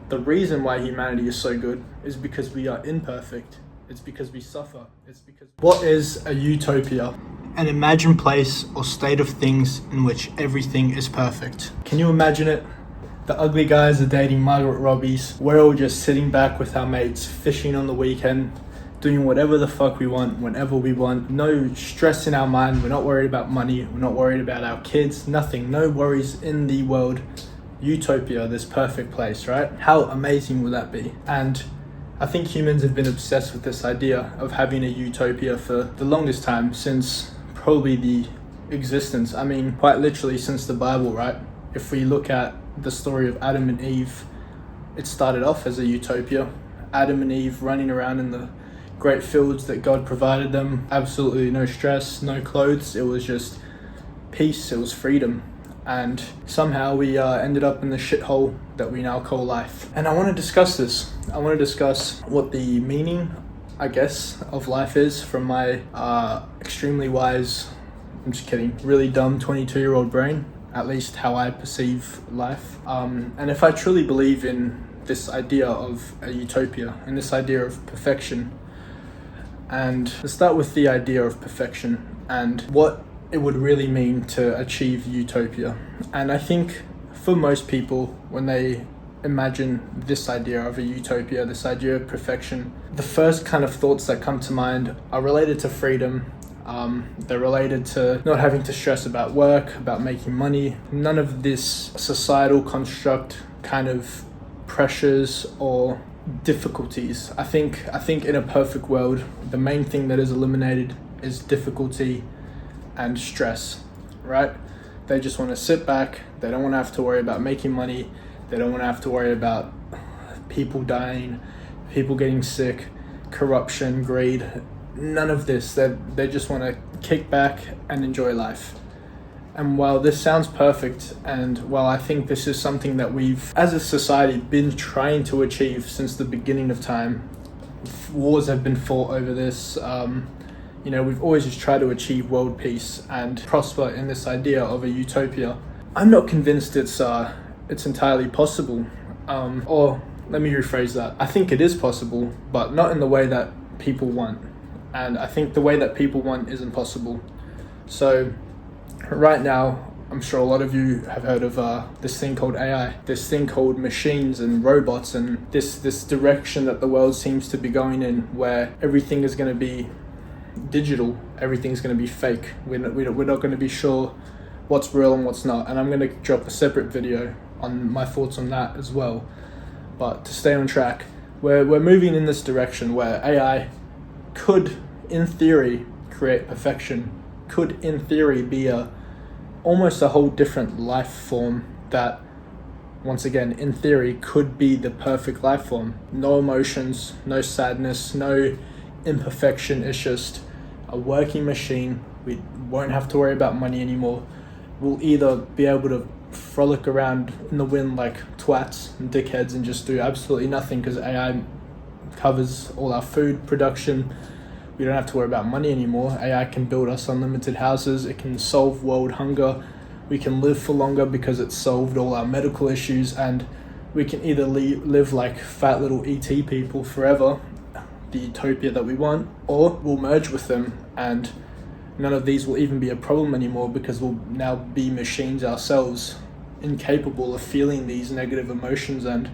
The reason why humanity is so good is because we are imperfect. It's because we suffer. What is a utopia? An imagined place or state of things in which everything is perfect. Can you imagine it? The ugly guys are dating Margaret Robbies. We're all just sitting back with our mates, fishing on the weekend, doing whatever the fuck we want, whenever we want. No stress in our mind. We're not worried about money. We're not worried about our kids. Nothing. No worries in the world. Utopia, this perfect place, right? How amazing would that be? And I think humans have been obsessed with this idea of having a utopia for the longest time, since probably the existence. I mean, quite literally since the Bible, right? If we look at the story of Adam and Eve, it started off as a utopia. Adam and Eve running around in the great fields that God provided them. Absolutely no stress, no clothes. It was just peace, it was freedom. And somehow we ended up in the shithole that we now call life. And I want to discuss this. I want to discuss what the meaning, I guess, of life is from my extremely wise, I'm just kidding, really dumb 22-year-old brain, at least how I perceive life. And if I truly believe in this idea of a utopia and this idea of perfection. And let's start with the idea of perfection and what it would really mean to achieve utopia. And I think for most people, when they imagine this idea of a utopia, this idea of perfection, the first kind of thoughts that come to mind are related to freedom. They're related to not having to stress about work, about making money. None of this societal construct kind of pressures or difficulties. I think in a perfect world, the main thing that is eliminated is difficulty and stress, right? They just want to sit back. They don't want to have to worry about making money. They don't want to have to worry about people dying, people getting sick, corruption, greed. None of this. They just want to kick back and enjoy life. And while this sounds perfect, and while I think this is something that we've, as a society, been trying to achieve since the beginning of time, wars have been fought over this. We've always just tried to achieve world peace and prosper in this idea of a utopia. I'm not convinced it's entirely possible. Or let me rephrase that. I think it is possible, but not in the way that people want. And I think the way that people want isn't possible. So right now, I'm sure a lot of you have heard of this thing called AI, this thing called machines and robots, and this direction that the world seems to be going in, where everything is going to be digital, everything's going to be fake. We're not going to be sure what's real and what's not. And I'm going to drop a separate video on my thoughts on that as well. But to stay on track, we're moving in this direction where AI could, in theory, create perfection, could, in theory, be almost a whole different life form that, once again, in theory, could be the perfect life form. No emotions, no sadness, no imperfection. It's just a working machine. We won't have to worry about money anymore. We'll either be able to frolic around in the wind like twats and dickheads and just do absolutely nothing because AI covers all our food production. We don't have to worry about money anymore. AI can build us unlimited houses. It can solve world hunger. We can live for longer because it's solved all our medical issues, and we can either live like fat little ET people forever, the utopia that we want, or we'll merge with them and none of these will even be a problem anymore because we'll now be machines ourselves, incapable of feeling these negative emotions. And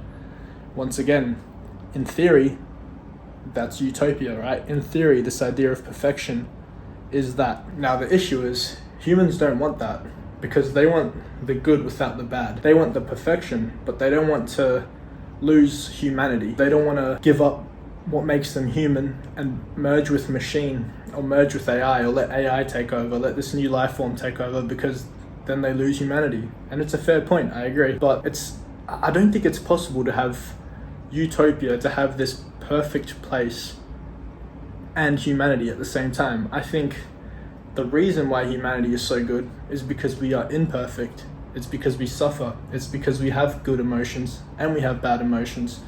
once again, in theory, that's utopia, right? In theory, this idea of perfection is that. Now the issue is humans don't want that because they want the good without the bad. They want the perfection, but they don't want to lose humanity. They don't want to give up what makes them human and merge with machine or merge with AI or let AI take over, let this new life form take over, because then they lose humanity. And it's a fair point, I agree. But I don't think it's possible to have utopia, to have this perfect place and humanity at the same time. I think the reason why humanity is so good is because we are imperfect. It's because we suffer. It's because we have good emotions and we have bad emotions.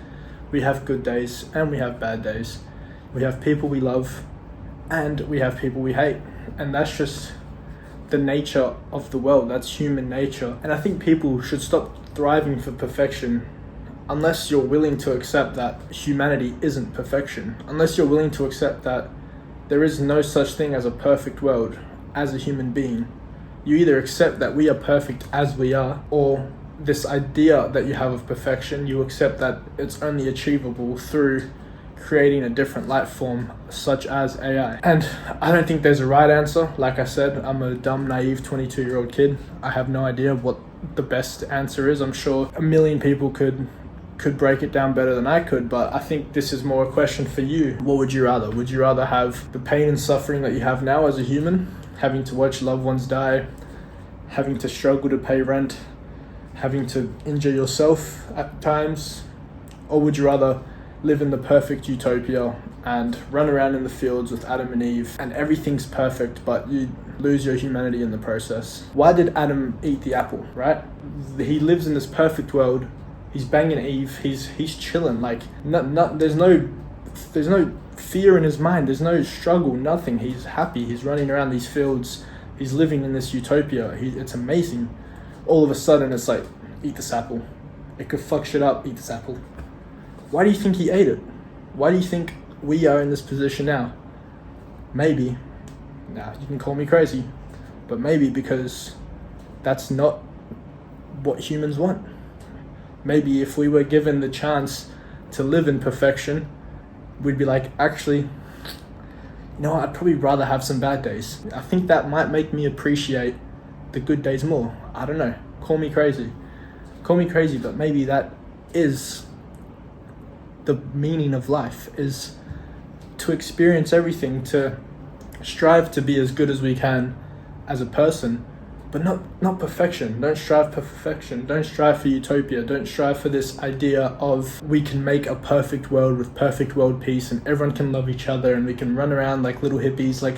We have good days and we have bad days. We have people we love and we have people we hate. And that's just the nature of the world. That's human nature. And I think people should stop thriving for perfection unless you're willing to accept that humanity isn't perfection, unless you're willing to accept that there is no such thing as a perfect world as a human being, you either accept that we are perfect as we are, or this idea that you have of perfection, you accept that it's only achievable through creating a different life form such as AI. And I don't think there's a right answer. Like I said, I'm a dumb, naive 22-year-old kid. I have no idea what the best answer is. I'm sure a million people could break it down better than I could, but I think this is more a question for you. What would you rather? Would you rather have the pain and suffering that you have now as a human, having to watch loved ones die, having to struggle to pay rent, having to injure yourself at times? Or would you rather live in the perfect utopia and run around in the fields with Adam and Eve and everything's perfect, but you lose your humanity in the process? Why did Adam eat the apple, right? He lives in this perfect world. He's banging Eve. He's chilling. Like, there's no fear in his mind. There's no struggle. Nothing. He's happy. He's running around these fields. He's living in this utopia. It's amazing. All of a sudden, it's like, eat this apple. It could fuck shit up. Eat this apple. Why do you think he ate it? Why do you think we are in this position now? Maybe, now you can call me crazy, but maybe because that's not what humans want. Maybe if we were given the chance to live in perfection, we'd be like, actually, you know what, I'd probably rather have some bad days. I think that might make me appreciate the good days more. I don't know, call me crazy, but maybe that is the meaning of life, is to experience everything, to strive to be as good as we can as a person, but not perfection. Don't strive for perfection. Don't strive for utopia. Don't strive for this idea of we can make a perfect world with perfect world peace and everyone can love each other and we can run around like little hippies. Like,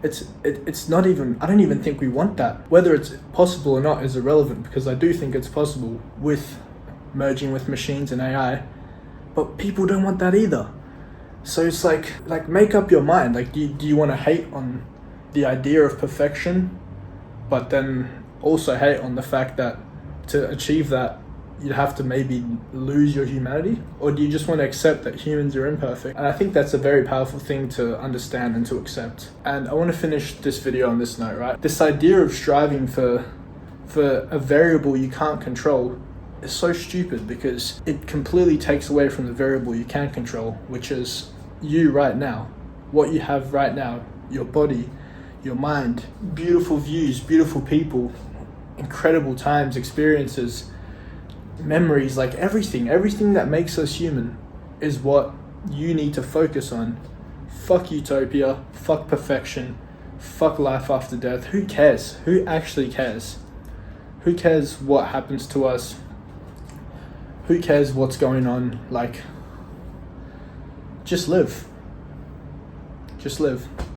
it's not even, I don't even think we want that. Whether it's possible or not is irrelevant, because I do think it's possible with merging with machines and AI, but people don't want that either. So it's like make up your mind. Like, do you want to hate on the idea of perfection, but then also hate on the fact that to achieve that you'd have to maybe lose your humanity? Or do you just want to accept that humans are imperfect? And I think that's a very powerful thing to understand and to accept. And I want to finish this video on this note, right? This idea of striving for a variable you can't control is so stupid, because it completely takes away from the variable you can control, which is you right now, what you have right now, your body, your mind, beautiful views, beautiful people, incredible times, experiences, memories, like everything that makes us human is what you need to focus on. Fuck utopia, fuck perfection, fuck life after death. Who cares? Who actually cares? Who cares what happens to us? Who cares what's going on? Like, just live. Just live.